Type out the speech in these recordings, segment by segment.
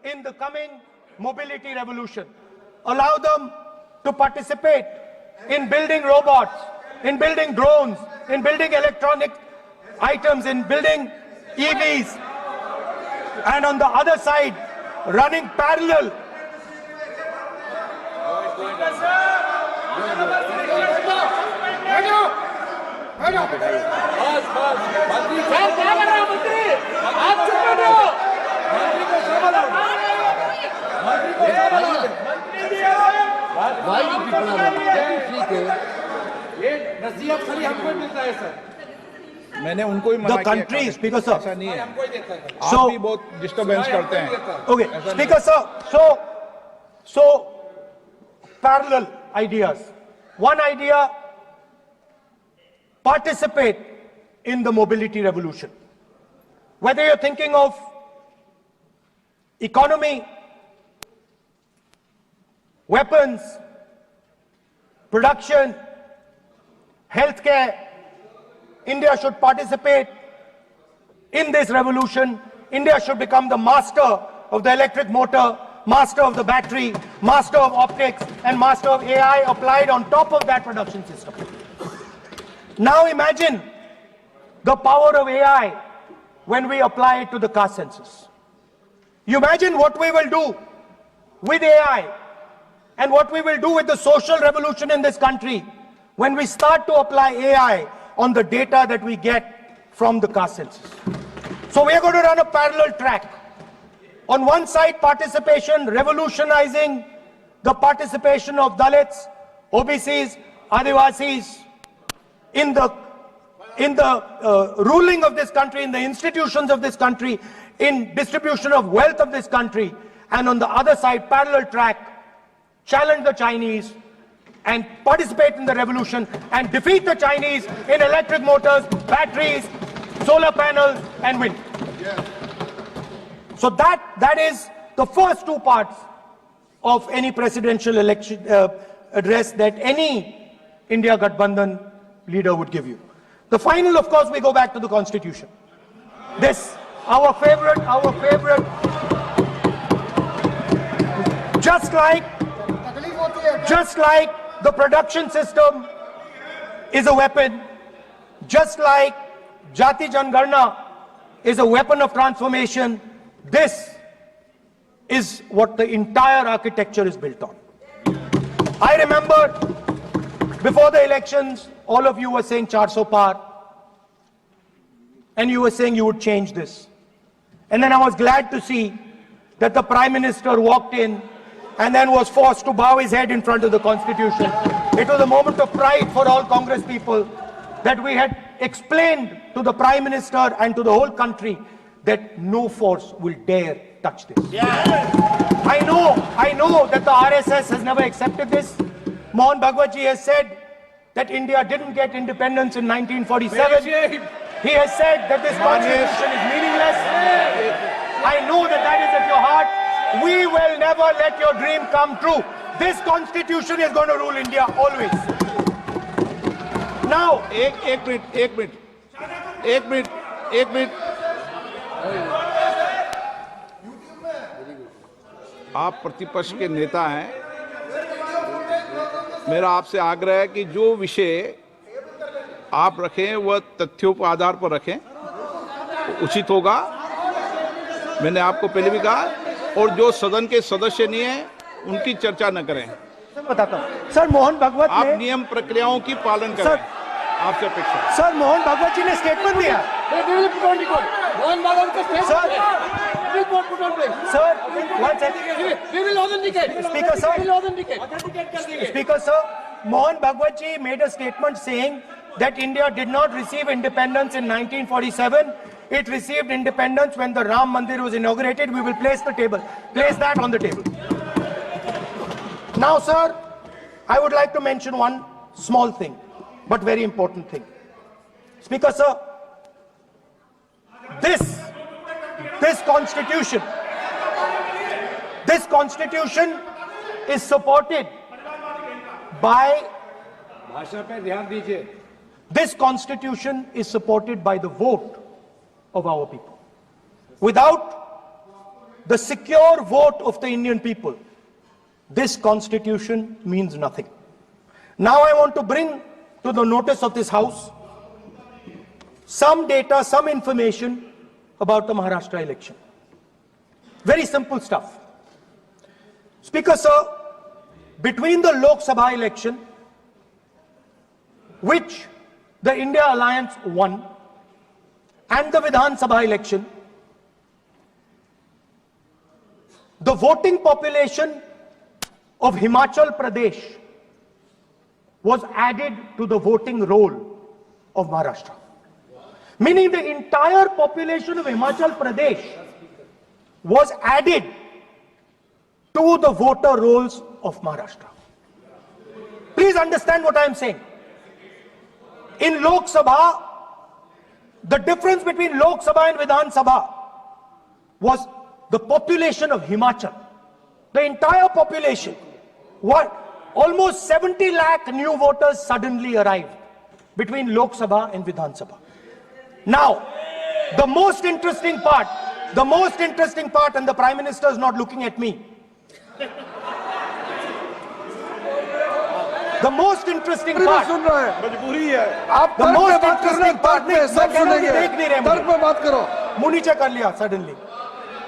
in the coming mobility revolution. Allow them to participate in building robots, in building drones, in building electronic items, in building EVs, and on the other side, running parallel. मैंने उनको ही मना The country, Speaker sir. ऐसा नहीं है। आप भी बहुत disturbance करते हैं। Okay, Speaker sir. So parallel ideas. One idea: participate in the mobility revolution. Whether you're thinking of economy, weapons, production, healthcare, India should participate in this revolution. India should become the master of the electric motor, master of the battery, master of optics, and master of AI applied on top of that production system. Now imagine the power of AI when we apply it to the caste census. You imagine what we will do with AI and what we will do with the social revolution in this country when we start to apply AI on the data that we get from the caste census. So we are going to run a parallel track. On one side, participation, revolutionizing the participation of Dalits, OBCs, Adivasis in the ruling of this country, in the institutions of this country, in distribution of wealth of this country. And on the other side, parallel track, challenge the Chinese and participate in the revolution and defeat the Chinese in electric motors, batteries, solar panels, and wind. Yeah. So that is the first two parts of any presidential election address that any India Gathbandhan leader would give you. The final, of course, we go back to the Constitution. This, our favorite, just like the production system is a weapon, just like Jati Jangarna is a weapon of transformation, this is what the entire architecture is built on. I remember before the elections, all of you were saying 400 par, and you were saying you would change this. And then I was glad to see that the Prime Minister walked in and then was forced to bow his head in front of the Constitution. It was a moment of pride for all Congress people that we had explained to the Prime Minister and to the whole country that no force will dare touch this. Yeah. I know that the RSS has never accepted this. Mohan Bhagwatji has said that India didn't get independence in 1947. He has said that this constitution is meaningless. I know that that is at your heart. We will never let your dream come true. This constitution is going to rule India always. Now, एक minute आप प्रतिपक्ष के नेता हैं, मेरा आपसे आग्रह है कि जो विषय आप रखें वह तथ्यों के आधार पर रखें, उचित होगा। मैंने आपको पहले भी कहा, और जो सदन के सदस्य नहीं है उनकी चर्चा न करें। बताता हूं सर, मोहन भागवत आप नियम प्रक्रियाओं की पालन करें, आपसे अपेक्षा। सर, मोहन भागवत जी ने स्टेटमेंट दिया। मोहन भागवत का Speaker sir, Mohan Bhagwat ji made a statement saying that India did not receive independence in 1947. It received independence when the Ram Mandir was inaugurated. We will place that on the table. Now, sir, I would like to mention one small thing, but very important thing. Speaker sir, this constitution is supported by this constitution is supported by the vote of our people. Without the secure vote of the Indian people, this constitution means nothing. Now I want to bring to the notice of this House some data, some information about the Maharashtra election. Very simple stuff. Speaker sir, between the Lok Sabha election, which the India Alliance won, and the Vidhan Sabha election, the voting population of Himachal Pradesh was added to the voting roll of Maharashtra. Meaning the entire population of Himachal Pradesh was added to the voter rolls of Maharashtra. Please understand what I am saying. In Lok Sabha, the difference between Lok Sabha and Vidhan Sabha was the population of Himachal. The entire population. What? Almost 70 lakh new voters suddenly arrived between Lok Sabha and Vidhan Sabha. Now, the most interesting part, and the Prime Minister is not looking at me. The most interesting part, सुन रहा है मजबूरी है आप the most interesting part, सब सुनेंगे तर्क पे बात करो मुंह नीचे कर लिया suddenly.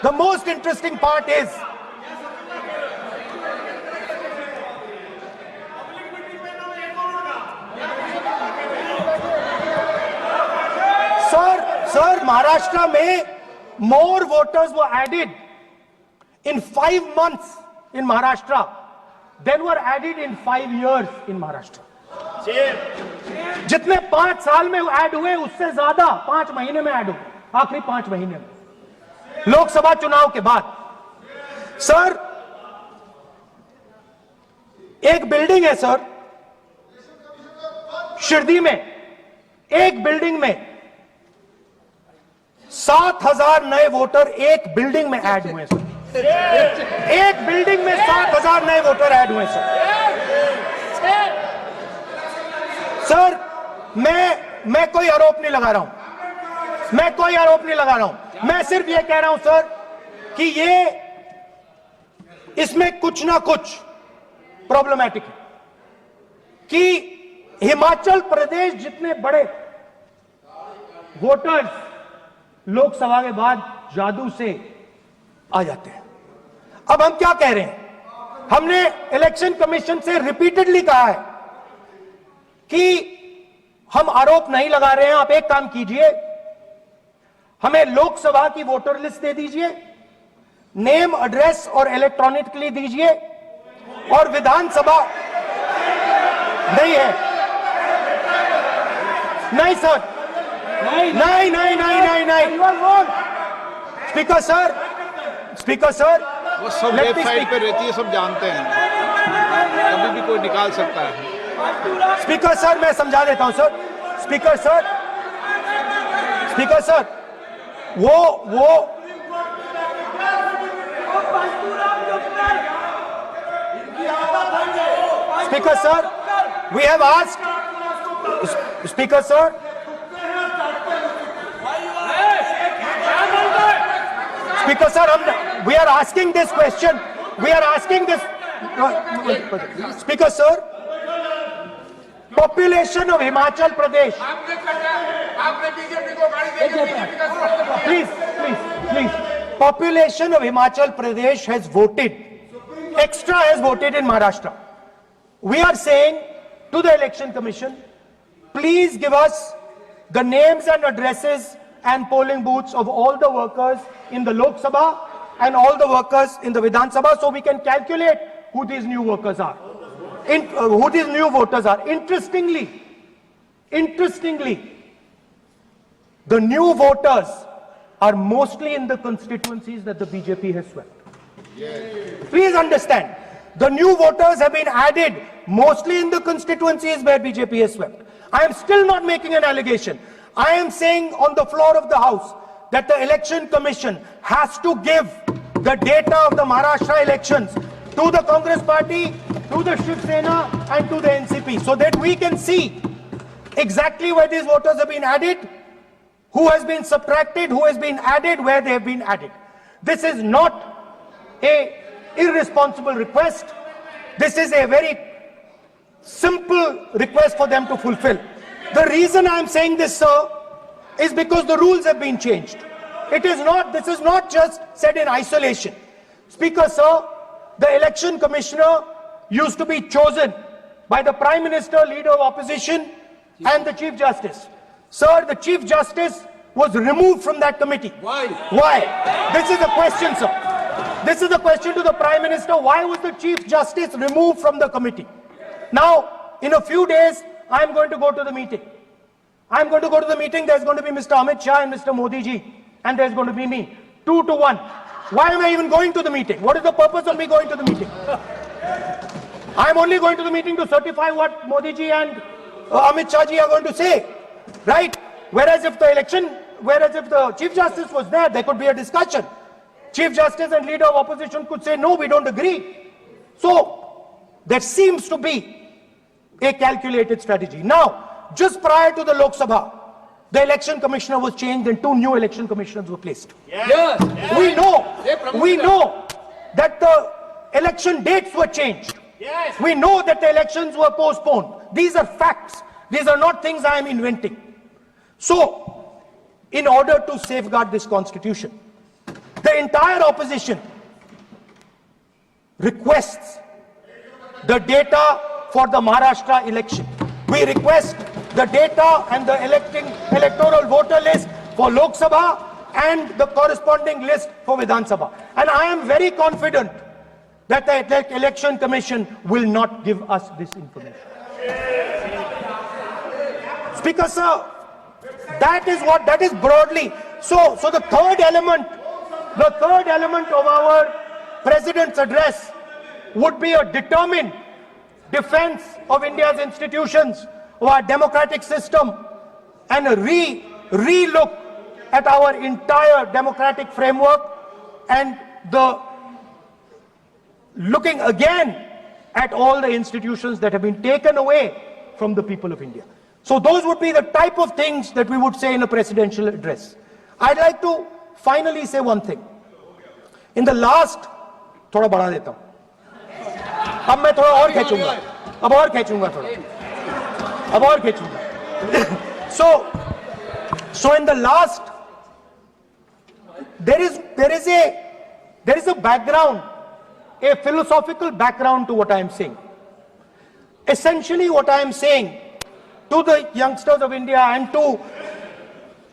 The most interesting part is Sir, Maharashtra में more voters were added in 5 months in Maharashtra than were added in 5 years in Maharashtra. जितने 5 साल में ऐड हुए उससे ज्यादा 5 महीने में ऐड हुए, आखिरी 5 महीने में लोकसभा चुनाव के बाद. सर, एक बिल्डिंग है सर शिरडी में, एक बिल्डिंग में 7,000 नए वोटर एक बिल्डिंग में ऐड हुए सर. एक बिल्डिंग में 7,000 नए वोटर ऐड हुए सर. सर, मैं कोई आरोप नहीं लगा रहा हूं, मैं सिर्फ ये कह रहा हूं सर कि इसमें कुछ ना कुछ प्रॉब्लमैटिक है कि हिमाचल प्रदेश जितने बड़े वोटर्स लोकसभा के बाद जादू से आ जाते हैं. अब हम क्या कह रहे हैं, हमने इलेक्शन कमीशन से रिपीटेडली कहा है कि हम आरोप नहीं लगा रहे हैं. आप एक काम कीजिए, हमें लोकसभा की वोटर लिस्ट दे दीजिए, नेम एड्रेस और इलेक्ट्रॉनिकली दीजिए, और विधानसभा नहीं है. नहीं सर, नहीं. स्पीकर सर वो सब वेबसाइट पे रहती है, सब जानते हैं, कभी भी कोई निकाल सकता है. स्पीकर सर, मैं समझा देता हूं सर. स्पीकर सर, वो speaker sir, we have asked, speaker sir, Speaker sir, we are asking this question. Speaker sir, population of Himachal Pradesh. Please. Population of Himachal Pradesh has voted. Extra has voted in Maharashtra. We are saying to the Election Commission, please give us the names and addresses and polling booths of all the workers in the Lok Sabha and all the workers in the Vidhan Sabha, so we can calculate who these new workers are, who these new voters are. Interestingly, the new voters are mostly in the constituencies that the BJP has swept. Please understand, the new voters have been added mostly in the constituencies where BJP has swept. I am still not making an allegation. I am saying on the floor of the House that the Election Commission has to give the data of the Maharashtra elections to the Congress Party, to the Shiv Sena and to the NCP, so that we can see exactly where these voters have been added, who has been subtracted, who has been added, where they have been added. This is not a irresponsible request. This is a very simple request for them to fulfill. The reason I am saying this, sir, is because the rules have been changed. This is not just said in isolation. Speaker, sir, the election commissioner used to be chosen by the Prime Minister, Leader of Opposition, and the Chief Justice. Sir, the Chief Justice was removed from that committee. Why? Why? This is the question, sir. This is the question to the Prime Minister. Why was the Chief Justice removed from the committee? Now, in a few days, I am going to go to the meeting. I am going to go to the meeting. There's going to be Mr. Amit Shah and Mr. Modi ji. And there's going to be me. 2 to 1. Why am I even going to the meeting? What is the purpose of me going to the meeting? I am only going to the meeting to certify what Modi ji and Amit Shah ji are going to say. Right? Whereas if the Chief Justice was there could be a discussion. Chief Justice and Leader of Opposition could say, no, we don't agree. So, there seems to be a calculated strategy. Now, just prior to the Lok Sabha, the election commissioner was changed and 2 new election commissioners were placed. Yes. We know that the election dates were changed. Yes. We know that the elections were postponed. These are facts. These are not things I am inventing. So, in order to safeguard this constitution, the entire opposition requests the data for the Maharashtra election. We request the data and the electoral voter list for Lok Sabha and the corresponding list for Vidhan Sabha. And I am very confident that the Election Commission will not give us this information. Speaker, sir, that is broadly. So the third element of our President's address would be a determined defense of India's institutions, of our democratic system, and a re-look at our entire democratic framework, and the looking again at all the institutions that have been taken away from the people of India. So those would be the type of things that we would say in a presidential address. I'd like to finally say one thing. In the last, थोड़ा बढ़ा देता हूँ. अब मैं थोड़ा और खींचूंगा. अब और खींचूंगा थोड़ा. अब और खींचूंगा. So in the last, there is a background, a philosophical background to what I am saying. Essentially, what I am saying to the youngsters of India and to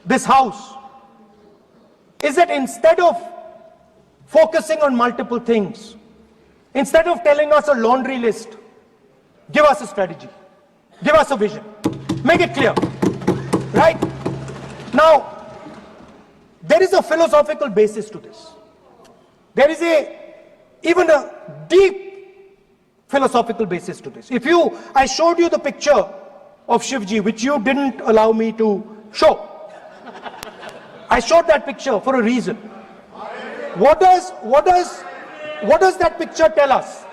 this house is that instead of focusing on multiple things, instead of telling us a laundry list, give us a strategy, give us a vision, make it clear, right? Now, there is a philosophical basis to this. There is even a deep philosophical basis to this. I showed you the picture of Shivji, which you didn't allow me to show. I showed that picture for a reason. What does that picture tell us?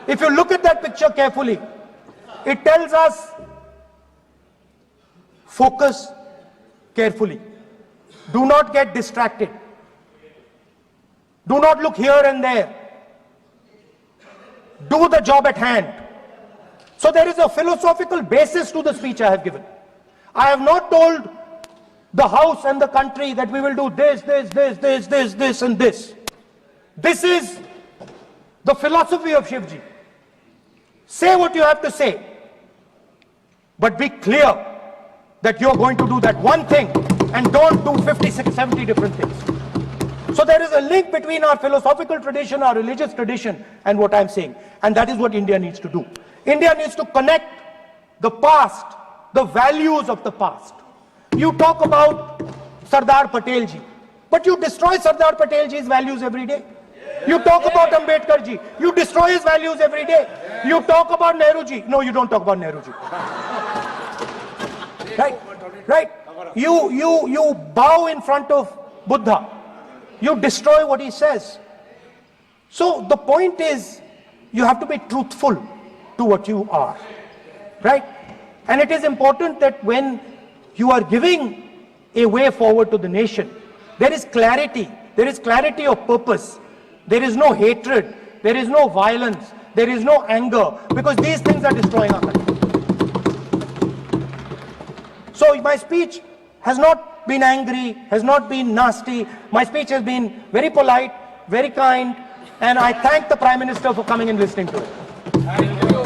If you look at that picture carefully, it tells us focus carefully. Do not get distracted. Do not look here and there. Do the job at hand. So there is a philosophical basis to the speech I have given. I have not told the House and the country that we will do this, and this. This is the philosophy of Shivji. Say what you have to say, but be clear that you're going to do that one thing and don't do 50, 60, 70 different things. So there is a link between our philosophical tradition, our religious tradition, and what I'm saying. And that is what India needs to do. India needs to connect the past, the values of the past. You talk about Sardar Patel ji, but you destroy Sardar Patel ji's values every day. You talk about Ambedkar ji, you destroy his values every day. You talk about Nehru ji. No, you don't talk about Nehru ji. Right? You bow in front of Buddha. You destroy what he says. So the point is, you have to be truthful to what you are. Right? And it is important that when you are giving a way forward to the nation, there is clarity of purpose. There is no hatred. There is no violence. There is no anger, because these things are destroying our country. So my speech has not been angry, has not been nasty. My speech has been very polite, very kind, and I thank the Prime Minister for coming and listening to it.